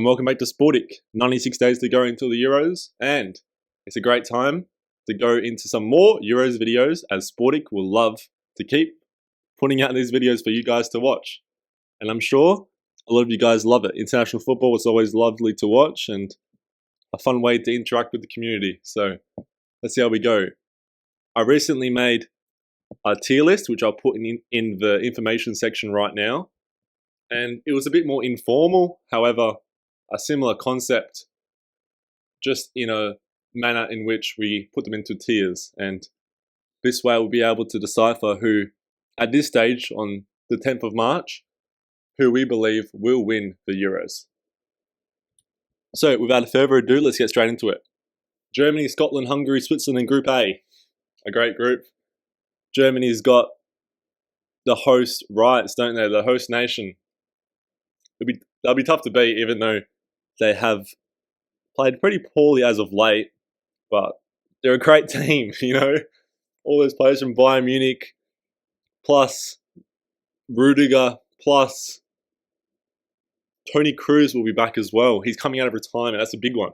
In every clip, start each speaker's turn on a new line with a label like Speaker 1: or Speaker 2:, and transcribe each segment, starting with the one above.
Speaker 1: and welcome back to Sportic. 96 days to go until the Euros, and it's a great time to go into some more Euros videos, as Sportic will love to keep putting out these videos for you guys to watch. And I'm sure a lot of you guys love it. International football is always lovely to watch and a fun way to interact with the community. So let's see how we go. I recently made a tier list, which I'll put in the information section right now. And it was a bit more informal, however, a similar concept, just in a manner in which we put them into tiers. And this way we'll be able to decipher who, at this stage on the 10th of March, who we believe will win the Euros. So without further ado, let's get straight into it. Germany, Scotland, Hungary, Switzerland in Group A. A great group. Germany's got the host rights, don't they? The host nation. They'll be tough to beat, even though they have played pretty poorly as of late. But they're a great team, you know. All those players from Bayern Munich, plus Rudiger, plus Tony Cruz will be back as well. He's coming out of retirement. That's a big one.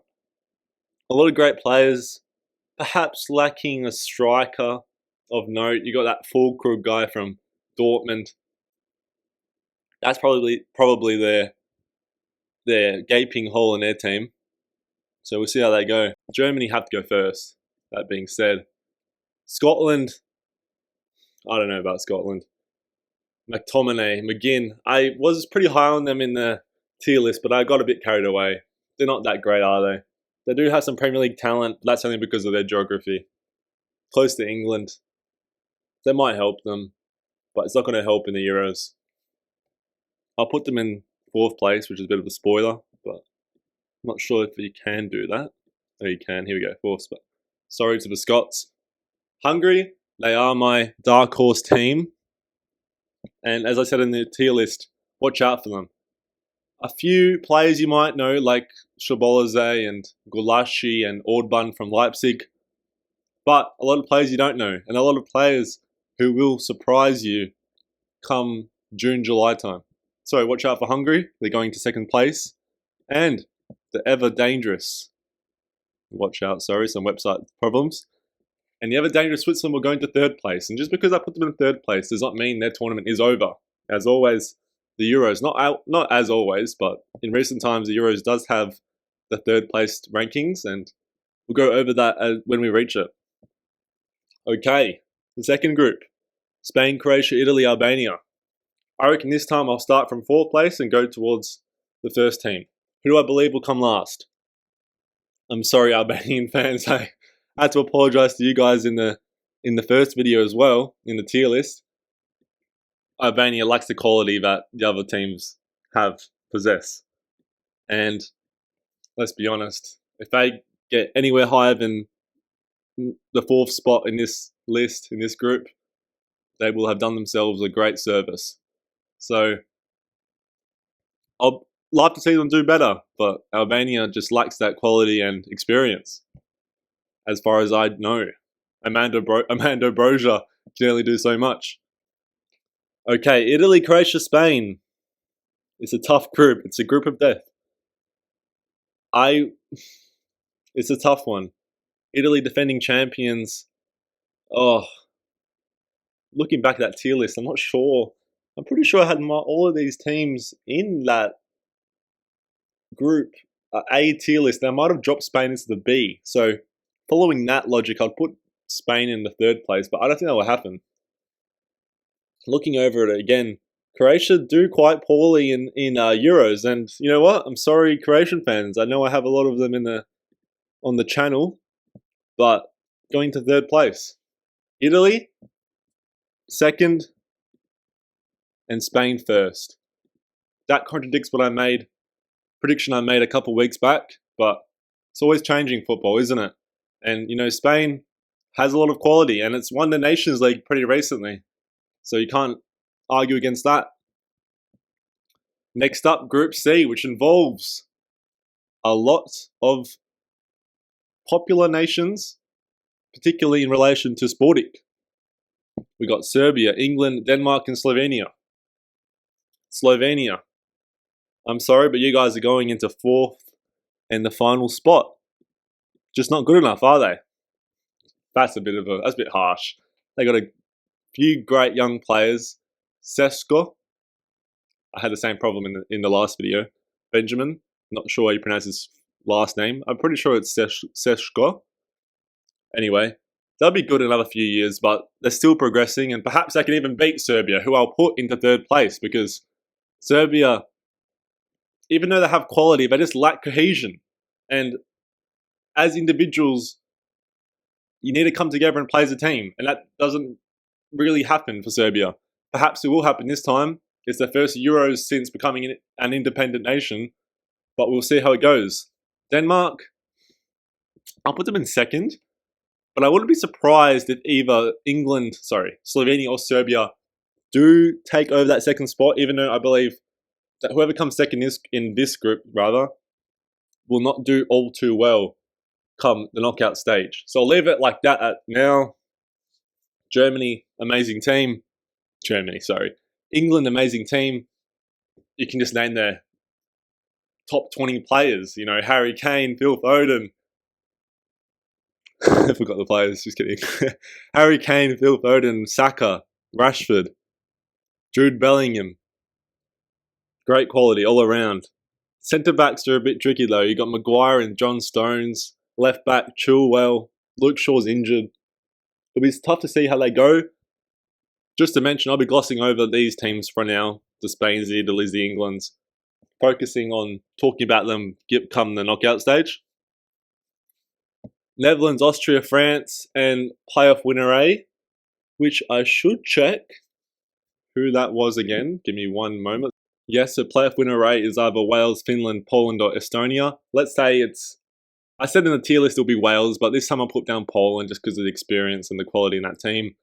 Speaker 1: A lot of great players, perhaps lacking a striker of note. You got that Füllkrug guy from Dortmund. That's probably their gaping hole in their team. So we'll see how they go. Germany have to go first. That being said, Scotland, I don't know about Scotland. McTominay, McGinn, I was pretty high on them in the tier list, but I got a bit carried away. They're not that great, are they? They do have some Premier League talent, but that's only because of their geography. Close to England. That might help them, but it's not going to help in the Euros. I'll put them in 4th place, which is a bit of a spoiler, but I'm not sure if you can do that. Oh, you can. Here we go, 4th spot. Sorry to the Scots. Hungary, they are my dark horse team. And as I said in the tier list, watch out for them. A few players you might know, like Szoboszlai and Gulácsi and Orban from Leipzig. But a lot of players you don't know, and a lot of players who will surprise you come June, July time. So watch out for Hungary. They're going to 2nd place. And the ever dangerous, watch out, sorry, some website problems. And the ever dangerous Switzerland will go into 3rd place. And just because I put them in 3rd place does not mean their tournament is over. As always, the Euros, not as always, but in recent times, the Euros does have the 3rd place rankings. And we'll go over that when we reach it. Okay, the 2nd group. Spain, Croatia, Italy, Albania. I reckon this time I'll start from 4th place and go towards the first team. Who do I believe will come last? I'm sorry, Albanian fans. I had to apologise to you guys in the first video as well, in the tier list. Albania lacks the quality that the other teams possess. And let's be honest, if they get anywhere higher than the 4th spot in this list, in this group, they will have done themselves a great service. So I'll love to see them do better, but Albania just lacks that quality and experience. As far as I know, Armando Broja can only do so much. Okay, Italy, Croatia, Spain. It's a tough group. It's a group of death. It's a tough one. Italy defending champions. Oh, looking back at that tier list, I'm not sure. I'm pretty sure I had all of these teams in that group A tier list. I might have dropped Spain into the B. So following that logic, I'd put Spain in the 3rd place, but I don't think that will happen. Looking over it again, Croatia do quite poorly in Euros, and you know what? I'm sorry, Croatian fans. I know I have a lot of them on the channel, but going to 3rd place. Italy, 2nd, and Spain 1st. That contradicts prediction I made a couple weeks back, but it's always changing football, isn't it? And, you know, Spain has a lot of quality, and it's won the Nations League pretty recently. So you can't argue against that. Next up, Group C, which involves a lot of popular nations, particularly in relation to Sportic. We got Serbia, England, Denmark, and Slovenia. Slovenia. I'm sorry, but you guys are going into fourth and the final spot. Just not good enough, are they? That's a bit harsh. They got a few great young players. Sesko, I had the same problem in the last video. Benjamin, not sure how you pronounce his last name. I'm pretty sure it's Sesko. Anyway, they'll be good in another few years, but they're still progressing, and perhaps they can even beat Serbia, who I'll put into third place, because Serbia, even though they have quality, they just lack cohesion. And as individuals, you need to come together and play as a team, and that doesn't really happen for Serbia. Perhaps it will happen this time. It's their first Euros since becoming an independent nation, but we'll see how it goes. Denmark, I'll put them in second, but I wouldn't be surprised if either Slovenia or Serbia do take over that second spot, even though I believe that whoever comes second in this group, will not do all too well come the knockout stage. So I'll leave it like that at now. Germany, amazing team. England, amazing team. You can just name their top 20 players. You know, Harry Kane, Phil Foden. I forgot the players, just kidding. Harry Kane, Phil Foden, Saka, Rashford, Jude Bellingham. Great quality all around. Centre backs are a bit tricky though. You got Maguire and John Stones. Left back, Chilwell. Luke Shaw's injured. It'll be tough to see how they go. Just to mention, I'll be glossing over these teams for now. The Spains, the Italys, the Englands. Focusing on talking about them come the knockout stage. Netherlands, Austria, France, and playoff winner A, which I should check who that was again. Give me one moment. Yes, so playoff winner A is either Wales, Finland, Poland, or Estonia. Let's say I said in the tier list it'll be Wales, but this time I'll put down Poland just because of the experience and the quality in that team.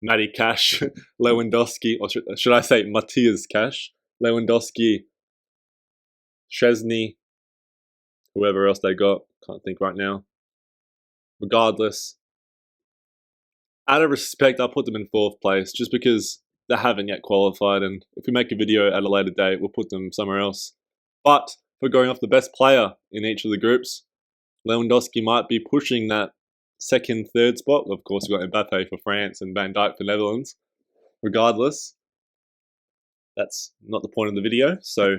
Speaker 1: Matty Cash, Lewandowski, or should I say Matthias Cash, Lewandowski, Szczesny, whoever else they got, can't think right now. Regardless, out of respect, I'll put them in fourth place just because they haven't yet qualified, and if we make a video at a later date, we'll put them somewhere else. But if we're going off the best player in each of the groups, Lewandowski might be pushing that second, third spot. Of course, we've got Mbappe for France and Van Dijk for Netherlands. Regardless, that's not the point of the video. So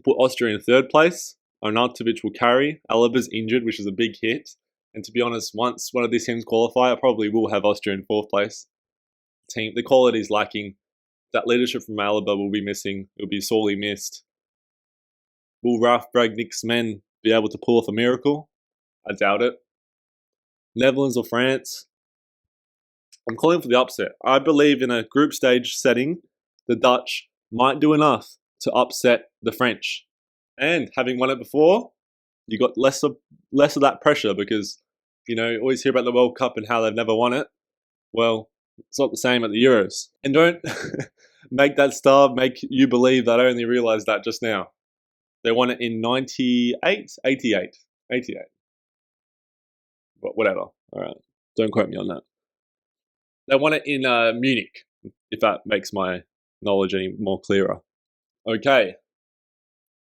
Speaker 1: put Austria in third place. Arnautovic will carry. Alaba's injured, which is a big hit. And to be honest, once one of these teams qualify, I probably will have Austria in fourth place. The quality is lacking. That leadership from Alaba will be missing. It will be sorely missed. Will Ralf Rangnick's men be able to pull off a miracle? I doubt it. Netherlands or France? I'm calling for the upset. I believe in a group stage setting, the Dutch might do enough to upset the French. And having won it before, you got less of that pressure because, you always hear about the World Cup and how they've never won it. Well, it's not the same at the Euros. And don't make you believe that I only realised that just now. They won it in 88. But whatever. All right. Don't quote me on that. They won it in Munich, if that makes my knowledge any more clearer. Okay.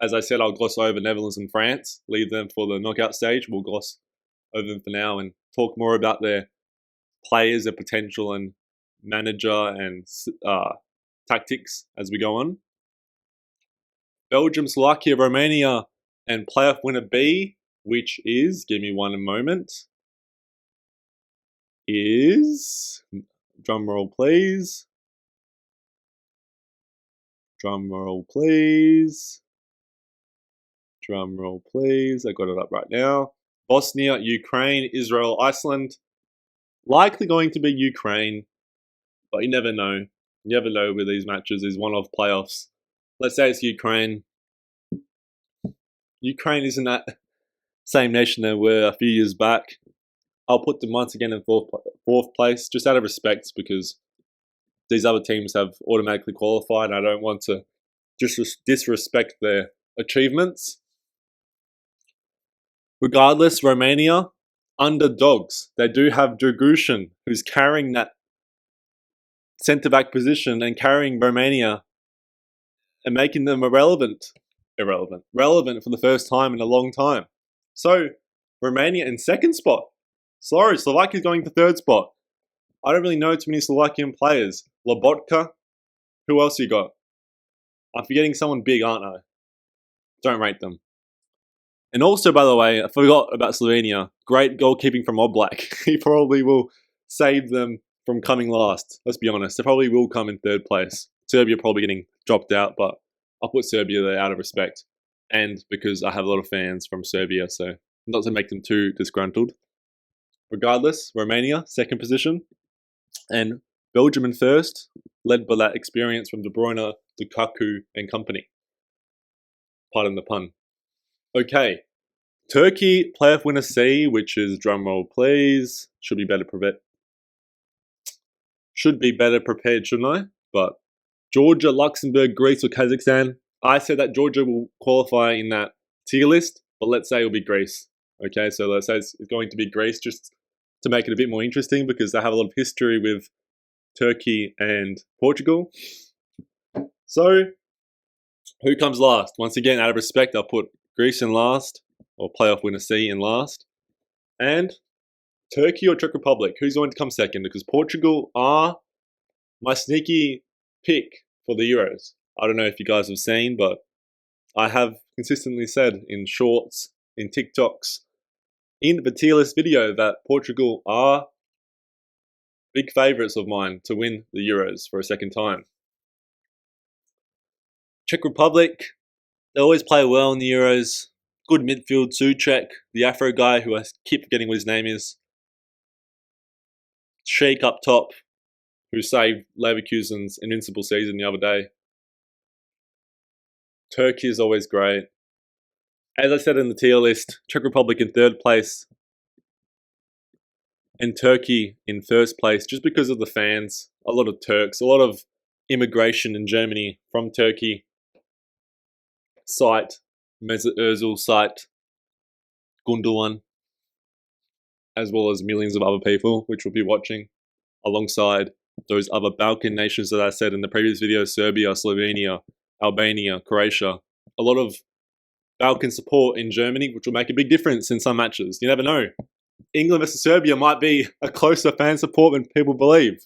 Speaker 1: As I said, I'll gloss over Netherlands and France, leave them for the knockout stage. We'll gloss over them for now and talk more about their players, their potential and manager and tactics as we go on. Belgium, Slovakia, Romania, and playoff winner B, which is, give me one moment, is, drumroll please, drumroll please, drumroll please, I got it up right now. Bosnia, Ukraine, Israel, Iceland. Likely going to be Ukraine, but you never know. You never know with these matches, these one-off playoffs. Let's say it's Ukraine. Ukraine isn't that same nation they were a few years back. I'll put them once again in fourth place, just out of respect, because these other teams have automatically qualified, and I don't want to disrespect their achievements. Regardless, Romania, underdogs. They do have Dragushin, who's carrying that centre-back position and carrying Romania and making them relevant for the first time in a long time. So Romania in second spot. Sorry, Slovakia going to third spot. I don't really know too many Slovakian players. Lobotka. Who else you got? I'm forgetting someone big, aren't I? Don't rate them. And also, by the way, I forgot about Slovenia. Great goalkeeping from Oblak. He probably will save them from coming last. Let's be honest. They probably will come in third place. Serbia probably getting dropped out, but I'll put Serbia there out of respect. And because I have a lot of fans from Serbia, so not to make them too disgruntled. Regardless, Romania, second position. And Belgium in first, led by that experience from De Bruyne, Lukaku, and company. Pardon the pun. Okay. Turkey, playoff winner C, which is drumroll please. Should be better prepared, shouldn't I? But Georgia, Luxembourg, Greece, or Kazakhstan. I said that Georgia will qualify in that tier list, but let's say it'll be Greece. Okay, so let's say it's going to be Greece just to make it a bit more interesting because they have a lot of history with Turkey and Portugal. So, who comes last? Once again, out of respect, I'll put Greece in last, or playoff winner C in last. And Turkey or Czech Republic, who's going to come second? Because Portugal are my sneaky pick for the Euros. I don't know if you guys have seen, but I have consistently said in shorts, in TikToks, in the tier list video that Portugal are big favourites of mine to win the Euros for a second time. Czech Republic, they always play well in the Euros. Good midfield, Souček, the Afro guy who I keep forgetting what his name is. Sheik up top, who saved Leverkusen's invincible season the other day. Turkey is always great. As I said in the tier list, Czech Republic in third place and Turkey in first place just because of the fans. A lot of Turks, a lot of immigration in Germany from Turkey. Site, Mesut Ozil site, Gundogan, as well as millions of other people which will be watching alongside those other Balkan nations that I said in the previous video, Serbia, Slovenia, Albania, Croatia. A lot of Balkan support in Germany, which will make a big difference in some matches. You never know. England versus Serbia might be a closer fan support than people believe.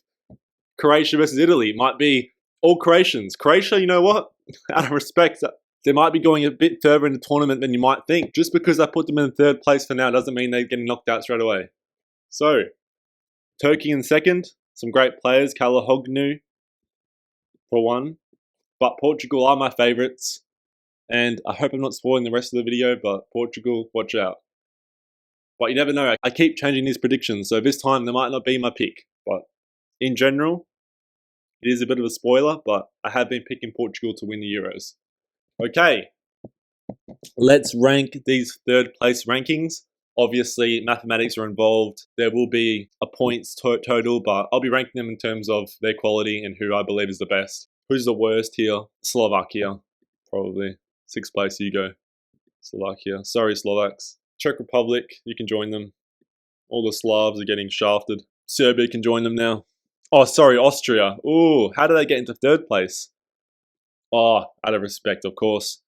Speaker 1: Croatia versus Italy might be all Croatians. Croatia, you know what? Out of respect, they might be going a bit further in the tournament than you might think. Just because I put them in third place for now doesn't mean they're getting knocked out straight away. So, Turkey in second. Some great players. Kalahoglu for one. But Portugal are my favourites. And I hope I'm not spoiling the rest of the video, but Portugal, watch out. But you never know. I keep changing these predictions, so this time they might not be my pick. But in general, it is a bit of a spoiler, but I have been picking Portugal to win the Euros. Okay, let's rank these third place rankings. Obviously, mathematics are involved. There will be a points total, but I'll be ranking them in terms of their quality and who I believe is the best. Who's the worst here? Slovakia, probably. Sixth place, you go. Slovakia. Sorry, Slovaks. Czech Republic, you can join them. All the Slavs are getting shafted. Serbia can join them now. Oh, sorry, Austria. Ooh, how did they get into third place? Oh, out of respect, of course.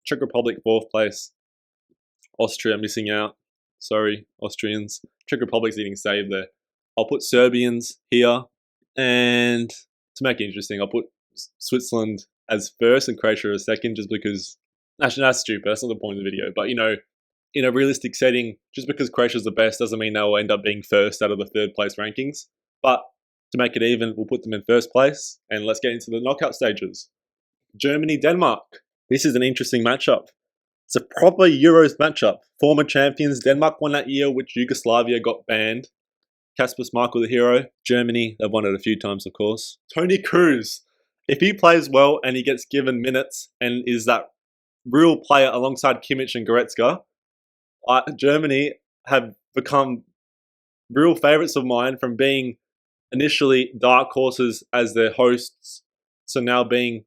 Speaker 1: Czech Republic, fourth place. Austria missing out. Sorry, Austrians. Czech Republic's getting saved there. I'll put Serbians here. And to make it interesting, I'll put Switzerland as first and Croatia as second just because... Actually, that's stupid. That's not the point of the video. But, you know, in a realistic setting, just because Croatia's the best doesn't mean they'll end up being first out of the third place rankings. But to make it even, we'll put them in first place. And let's get into the knockout stages. Germany, Denmark. This is an interesting matchup. It's a proper Euros matchup. Former champions, Denmark won that year, which Yugoslavia got banned. Kasper Schmeichel, the hero. Germany, they've won it a few times, of course. Toni Kroos. If he plays well and he gets given minutes and is that real player alongside Kimmich and Goretzka, Germany have become real favourites of mine from being initially dark horses as their hosts, so now being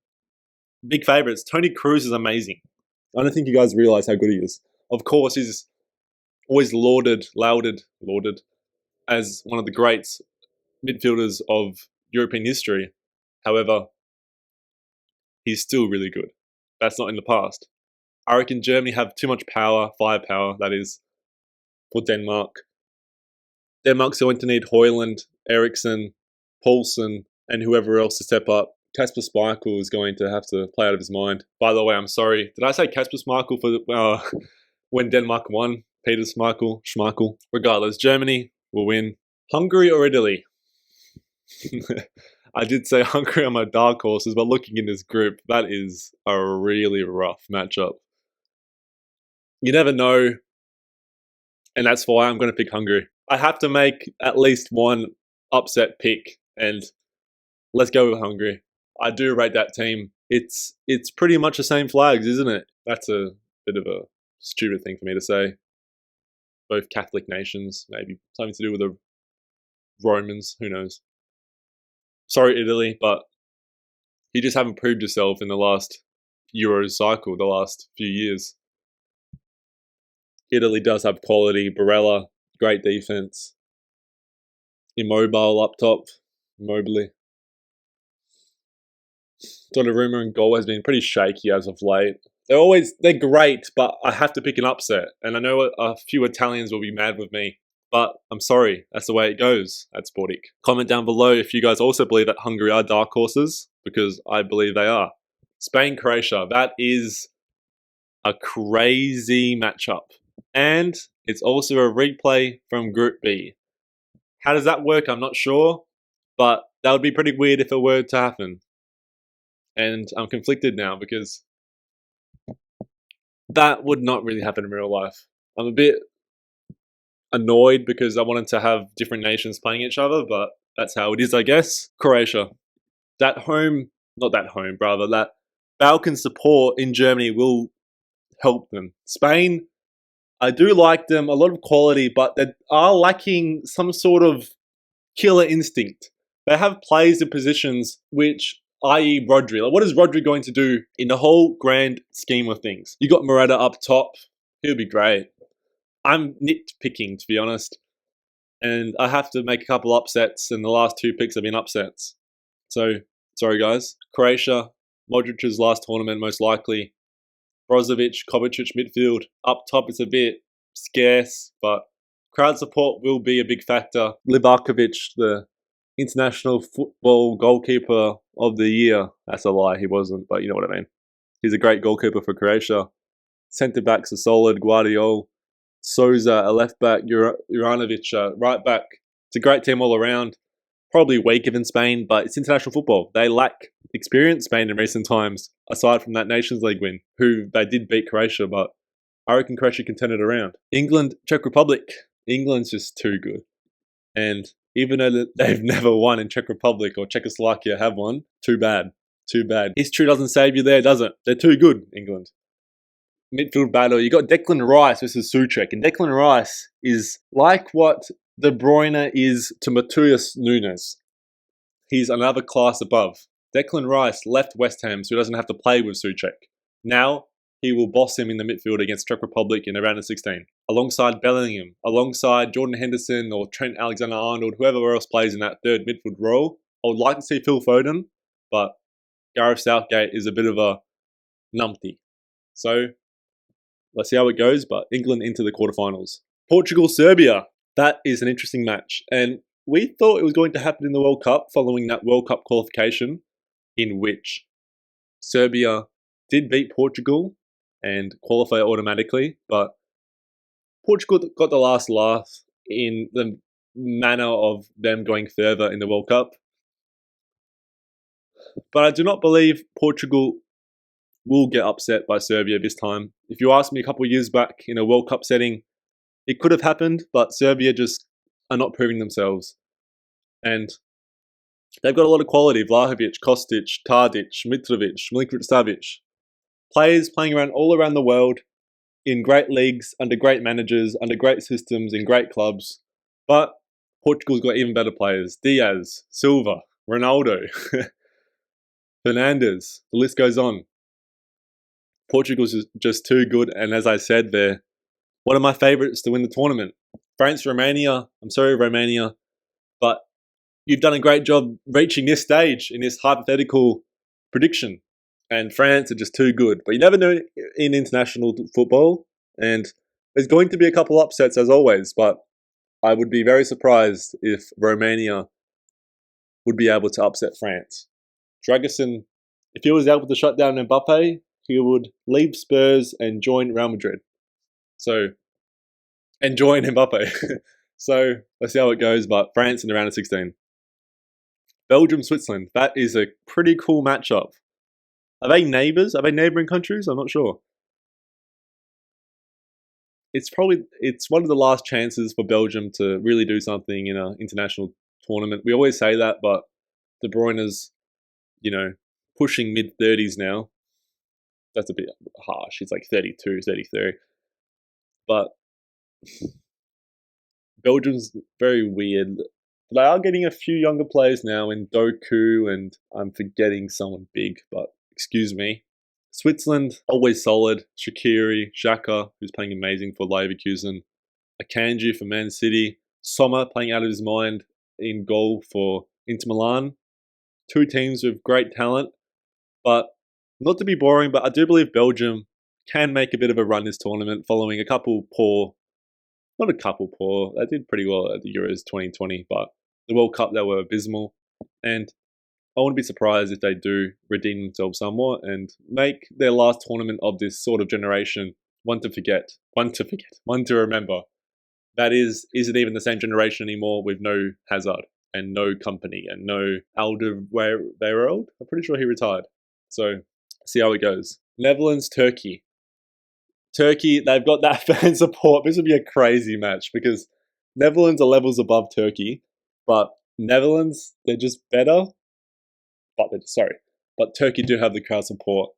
Speaker 1: big favourites. Toni Kroos is amazing. I don't think you guys realise how good he is. Of course, he's always lauded as one of the great midfielders of European history. However, he's still really good. That's not in the past. I reckon Germany have too much power, firepower, that is, for Denmark. Denmark's going to need Højlund, Eriksen, Poulsen, and whoever else to step up. Kasper Schmeichel is going to have to play out of his mind. By the way, I'm sorry. Did I say Kasper Schmeichel for when Denmark won? Peter Schmeichel. Regardless, Germany will win. Hungary or Italy? I did say Hungary are my dark horses, but looking in this group, that is a really rough matchup. You never know, and that's why I'm going to pick Hungary. I have to make at least one upset pick, and let's go with Hungary. I do rate that team. It's pretty much the same flags, isn't it? That's a bit of a stupid thing for me to say. Both Catholic nations, maybe something to do with the Romans, who knows. Sorry, Italy, but you just haven't proved yourself in the last Euro cycle, the last few years. Italy does have quality. Barella, great defense. Immobile up top. Immobile. Donnarumma and goal has been pretty shaky as of late. They're great, but I have to pick an upset. And I know a few Italians will be mad with me, but I'm sorry. That's the way it goes at Sportic. Comment down below if you guys also believe that Hungary are dark horses, because I believe they are. Spain, Croatia. That is a crazy matchup. And it's also a replay from Group B. How does that work? I'm not sure, but that would be pretty weird if it were to happen. And I'm conflicted now because that would not really happen in real life. I'm a bit annoyed because I wanted to have different nations playing each other, but that's how it is, I guess. Croatia. That Balkan support in Germany will help them. Spain, I do like them, a lot of quality, but they are lacking some sort of killer instinct. They have players in positions which, i.e. Rodri. Like, what is Rodri going to do in the whole grand scheme of things? You got Morata up top. He'll be great. I'm nitpicking, to be honest. And I have to make a couple upsets, and the last two picks have been upsets. So, sorry guys. Croatia, Modric's last tournament, most likely. Brozovic, Kovacic midfield. Up top, it's a bit scarce, but crowd support will be a big factor. Livakovic, the international football goalkeeper of the year. That's a lie, he wasn't, but you know what I mean. He's a great goalkeeper for Croatia. Centre backs are solid. Guardiol, Souza, a left back, Juranovic, right back. It's a great team all around. Probably weaker than Spain, but it's international football. They lack experience, Spain, in recent times, aside from that Nations League win, who they did beat Croatia, but I reckon Croatia can turn it around. England, Czech Republic. England's just too good. And even though they've never won in Czech Republic or Czechoslovakia have won, too bad. Too bad. History doesn't save you there, does it? They're too good, England. Midfield battle, you got Declan Rice versus Souček. And Declan Rice is like what De Bruyne is to Matheus Nunes. He's another class above. Declan Rice left West Ham so he doesn't have to play with Souček. Now, he will boss him in the midfield against Czech Republic in a round of 16. Alongside Bellingham, alongside Jordan Henderson or Trent Alexander-Arnold, whoever else plays in that third midfield role. I would like to see Phil Foden, but Gareth Southgate is a bit of a numpty. So, let's see how it goes, but England into the quarterfinals. Portugal-Serbia. That is an interesting match. And we thought it was going to happen in the World Cup following that World Cup qualification in which Serbia did beat Portugal and qualify automatically, but Portugal got the last laugh in the manner of them going further in the World Cup. But I do not believe Portugal will get upset by Serbia this time. If you asked me a couple of years back in a World Cup setting, it could have happened, but Serbia just are not proving themselves. And they've got a lot of quality. Vlahovic, Kostic, Tadic, Mitrovic, Milinkovic-Savic. Players playing around all around the world in great leagues, under great managers, under great systems, in great clubs. But Portugal's got even better players. Diaz, Silva, Ronaldo, Fernandes. The list goes on. Portugal's just too good, and as I said, they're one of my favourites to win the tournament. France, Romania. I'm sorry, Romania, but you've done a great job reaching this stage in this hypothetical prediction. And France are just too good. But you never know in international football. And there's going to be a couple upsets as always. But I would be very surprised if Romania would be able to upset France. Dragusin, if he was able to shut down Mbappe, he would leave Spurs and join Real Madrid. So, and join Mbappe. So, let's see how it goes. But France in the round of 16. Belgium, Switzerland. That is a pretty cool matchup. Are they neighbours? Are they neighbouring countries? I'm not sure. It's one of the last chances for Belgium to really do something in an international tournament. We always say that, but De Bruyne's, pushing mid-30s now. That's a bit harsh. He's like 32, 33. But Belgium's very weird. They are getting a few younger players now in Doku, and I'm forgetting someone big, but excuse me. Switzerland, always solid. Shaqiri, Xhaka, who's playing amazing for Leverkusen. Akanji for Man City. Sommer playing out of his mind in goal for Inter Milan. Two teams with great talent. But not to be boring, but I do believe Belgium can make a bit of a run this tournament following a couple poor, not a couple poor, they did pretty well at the Euros 2020, but the World Cup they were abysmal. And I wouldn't be surprised if they do redeem themselves somewhat and make their last tournament of this sort of generation one to forget, one to remember. That isn't even the same generation anymore with no Hazard and no Company and no Alderweireld. I'm pretty sure he retired. So, see how it goes. Netherlands, Turkey. Turkey, they've got that fan support. This would be a crazy match because Netherlands are levels above Turkey, but Netherlands, they're just better. But Turkey do have the crowd support.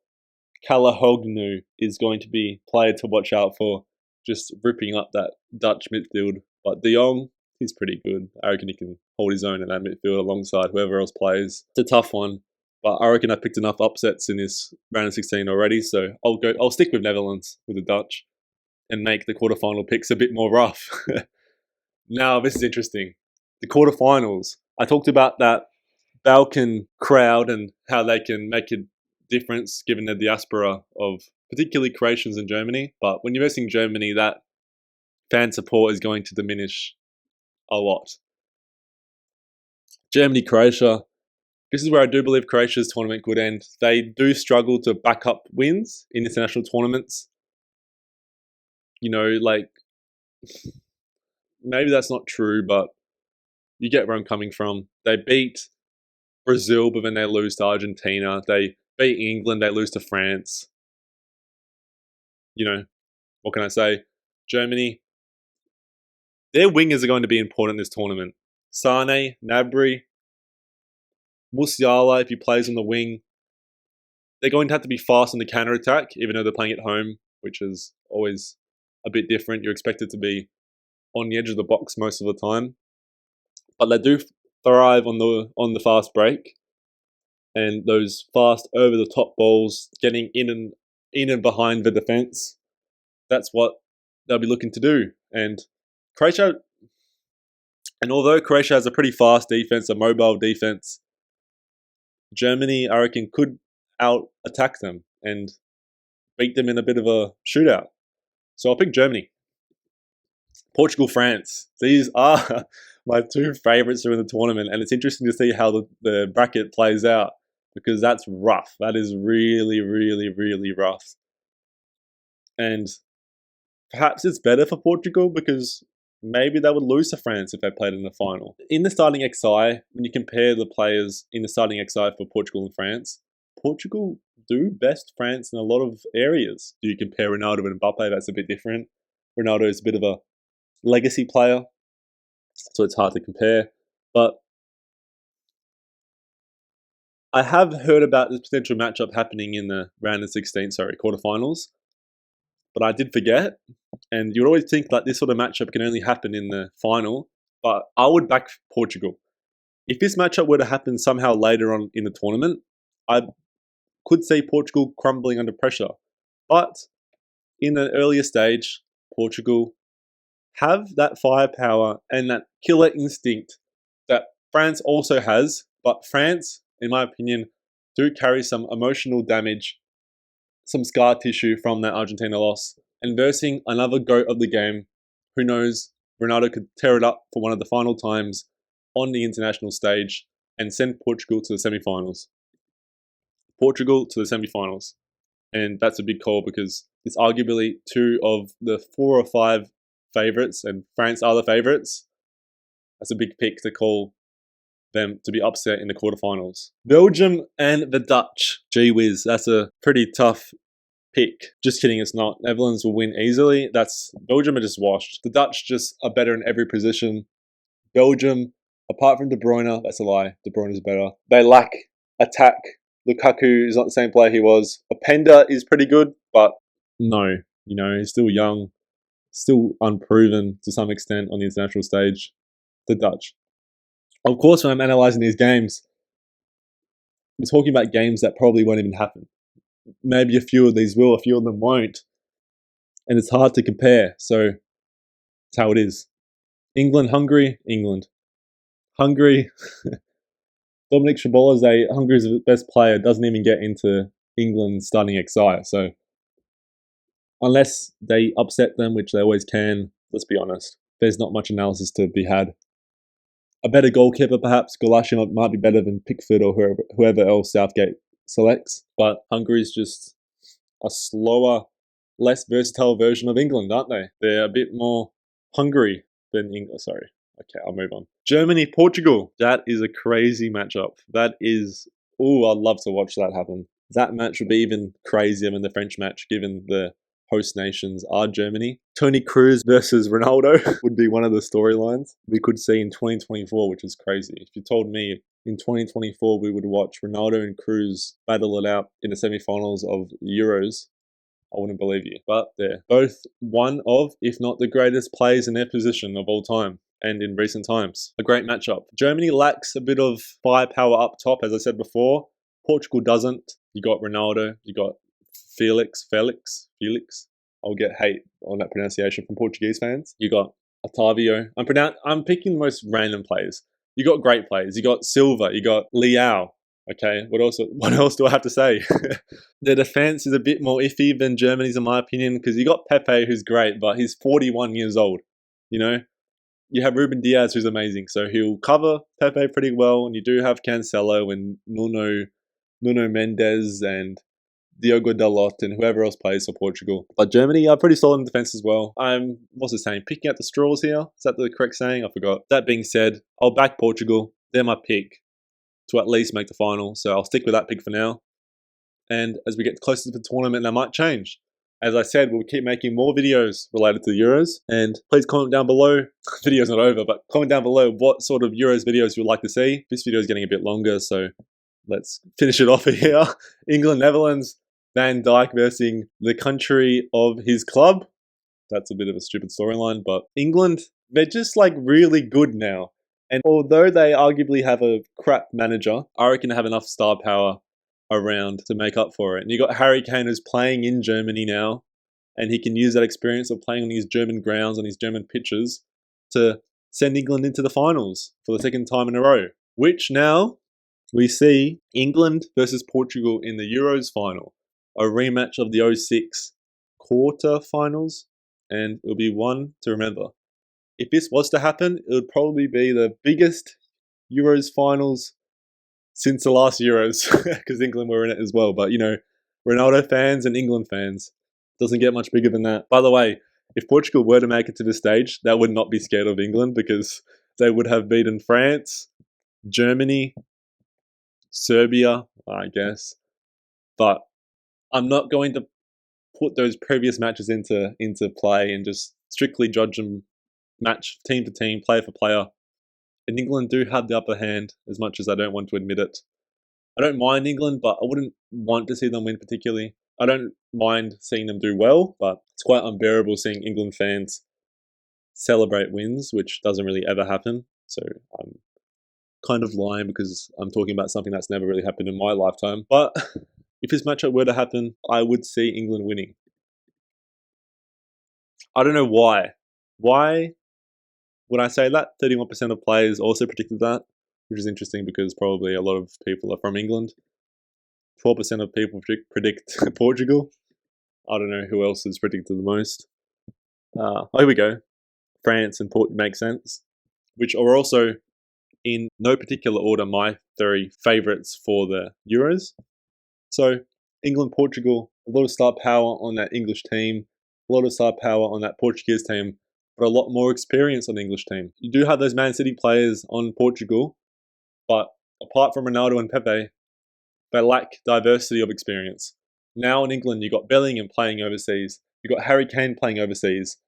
Speaker 1: Kalahoglu is going to be a player to watch out for, just ripping up that Dutch midfield. But De Jong, he's pretty good. I reckon he can hold his own in that midfield alongside whoever else plays. It's a tough one, but I reckon I picked enough upsets in this round of 16 already, so I'll stick with Netherlands with the Dutch and make the quarterfinal picks a bit more rough. Now, this is interesting. The quarterfinals. I talked about that Balkan crowd and how they can make a difference given the diaspora of particularly Croatians in Germany. But when you're versing Germany, that fan support is going to diminish a lot. Germany, Croatia. This is where I do believe Croatia's tournament could end. They do struggle to back up wins in international tournaments. Maybe that's not true, but you get where I'm coming from. They beat Brazil, but then they lose to Argentina. They beat England, they lose to France. What can I say? Germany, their wingers are going to be important in this tournament. Sane, Gnabry, Musiala, if he plays on the wing, they're going to have to be fast on the counter-attack, even though they're playing at home, which is always a bit different. You're expected to be on the edge of the box most of the time. But they do thrive on the fast break and those fast over-the-top balls, getting in and behind the defense. That's what they'll be looking to do. And although Croatia has a pretty fast defense, a mobile defense, Germany, I reckon, could out-attack them and beat them in a bit of a shootout. So I'll pick Germany. Portugal, France. These are my two favourites during the tournament, and it's interesting to see how the bracket plays out because that's rough. That is really, really, really rough. And perhaps it's better for Portugal because maybe they would lose to France if they played in the final. In the starting XI, when you compare the players in the starting XI for Portugal and France, Portugal do best France in a lot of areas. Do you compare Ronaldo and Mbappe? That's a bit different. Ronaldo is a bit of a legacy player, so it's hard to compare. But I have heard about this potential matchup happening in the round of 16, quarterfinals. But I did forget. And you'd always think that this sort of matchup can only happen in the final. But I would back Portugal. If this matchup were to happen somehow later on in the tournament, I could see Portugal crumbling under pressure. But in the earlier stage, Portugal have that firepower and that killer instinct that France also has. But France, in my opinion, do carry some emotional damage, some scar tissue from that Argentina loss. And versing another GOAT of the game, who knows, Ronaldo could tear it up for one of the final times on the international stage and send Portugal to the semi-finals. Portugal to the semi-finals. And that's a big call because it's arguably two of the 4 or 5 favourites, and France are the favourites. That's a big pick to call them to be upset in the quarterfinals. Belgium and the Dutch. Gee whiz, that's a pretty tough pick. Just kidding, it's not. Netherlands will win easily. Belgium are just washed. The Dutch just are better in every position. Belgium, apart from De Bruyne, that's a lie. De Bruyne is better. They lack attack. Lukaku is not the same player he was. Openda is pretty good, but no. He's still young, still unproven to some extent on the international stage. The Dutch. Of course, when I'm analysing these games, I'm talking about games that probably won't even happen. Maybe a few of these will, a few of them won't. And it's hard to compare, so it's how it is. England, Hungary, England. Hungary, Dominic Szoboszlai, Hungary's best player, doesn't even get into England's starting XI. So unless they upset them, which they always can, let's be honest, there's not much analysis to be had. A better goalkeeper, perhaps. Galasha might be better than Pickford or whoever else Southgate selects. But Hungary's just a slower, less versatile version of England, aren't they? They're a bit more Hungary than England. Sorry. Okay, I'll move on. Germany, Portugal. That is a crazy matchup. I'd love to watch that happen. That match would be even crazier than the French match, given the host nations are Germany. Toni Kroos versus Ronaldo would be one of the storylines we could see in 2024, which is crazy. If you told me in 2024 we would watch Ronaldo and Kroos battle it out in the semi-finals of Euros, I wouldn't believe you. But they're both one of, if not the greatest players in their position of all time and in recent times. A great matchup. Germany lacks a bit of firepower up top, as I said before. Portugal doesn't. You got Ronaldo, you got Felix. I'll get hate on that pronunciation from Portuguese fans. You got Otavio. I'm picking the most random players. You got great players. You got Silva. You got Leao. Okay, what else do I have to say? The defense is a bit more iffy than Germany's, in my opinion, because you got Pepe, who's great, but he's 41 years old. You have Ruben Diaz, who's amazing, so he'll cover Pepe pretty well, and you do have Cancelo and Nuno Mendes and Diogo Dalot and whoever else plays for Portugal. But Germany are pretty solid in defense as well. What's the saying? Picking out the straws here? Is that the correct saying? I forgot. That being said, I'll back Portugal. They're my pick to at least make the final. So I'll stick with that pick for now. And as we get closer to the tournament, that might change. As I said, we'll keep making more videos related to the Euros. And please comment down below. Video's not over, but comment down below what sort of Euros videos you'd like to see. This video is getting a bit longer, so let's finish it off here. England, Netherlands. Van Dijk versus the country of his club. That's a bit of a stupid storyline, but England, they're just like really good now. And although they arguably have a crap manager, I reckon they have enough star power around to make up for it. And you got Harry Kane, who's playing in Germany now, and he can use that experience of playing on these German grounds, on these German pitches, to send England into the finals for the second time in a row. Which now we see England versus Portugal in the Euros final. A rematch of the 2006 quarterfinals, and it'll be one to remember. If this was to happen, it would probably be the biggest Euros finals since the last Euros, because England were in it as well. But Ronaldo fans and England fans, doesn't get much bigger than that. By the way, if Portugal were to make it to this stage, they would not be scared of England, because they would have beaten France, Germany, Serbia, I guess. But I'm not going to put those previous matches into play and just strictly judge them match team to team, player for player. And England do have the upper hand, as much as I don't want to admit it. I don't mind England, but I wouldn't want to see them win particularly. I don't mind seeing them do well, but it's quite unbearable seeing England fans celebrate wins, which doesn't really ever happen. So I'm kind of lying because I'm talking about something that's never really happened in my lifetime. But if this matchup were to happen, I would see England winning. I don't know why. Why would I say that? 31% of players also predicted that, which is interesting because probably a lot of people are from England. 12% of people predict Portugal. I don't know who else is predicted the most. Here we go. France and Portugal make sense, which are also, in no particular order, my 3 favourites for the Euros. So England, Portugal, a lot of star power on that English team, a lot of star power on that Portuguese team, but a lot more experience on the English team. You do have those Man City players on Portugal, but apart from Ronaldo and Pepe, they lack diversity of experience. Now in England, you got Bellingham playing overseas, you got Harry Kane playing overseas,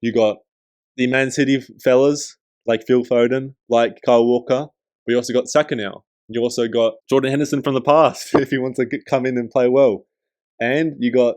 Speaker 1: you got the Man City fellas like Phil Foden, like Kyle Walker. We also got Saka now. You also got Jordan Henderson from the past if he wants to come in and play well. And you got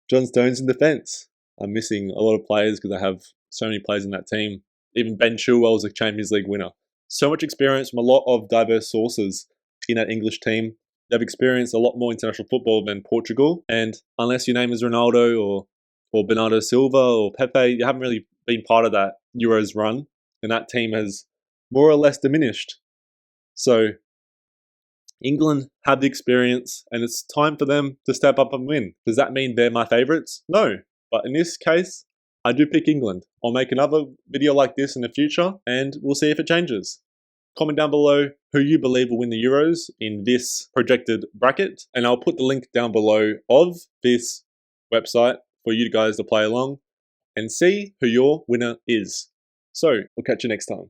Speaker 1: John Stones in defence. I'm missing a lot of players because I have so many players in that team. Even Ben Chilwell is a Champions League winner. So much experience from a lot of diverse sources in that English team. They've experienced a lot more international football than Portugal. And unless your name is Ronaldo or Bernardo Silva or Pepe, you haven't really been part of that Euros run. And that team has more or less diminished. So England have the experience and it's time for them to step up and win. Does that mean they're my favourites? No. But in this case, I do pick England. I'll make another video like this in the future and we'll see if it changes. Comment down below who you believe will win the Euros in this projected bracket. And I'll put the link down below of this website for you guys to play along and see who your winner is. So, we'll catch you next time.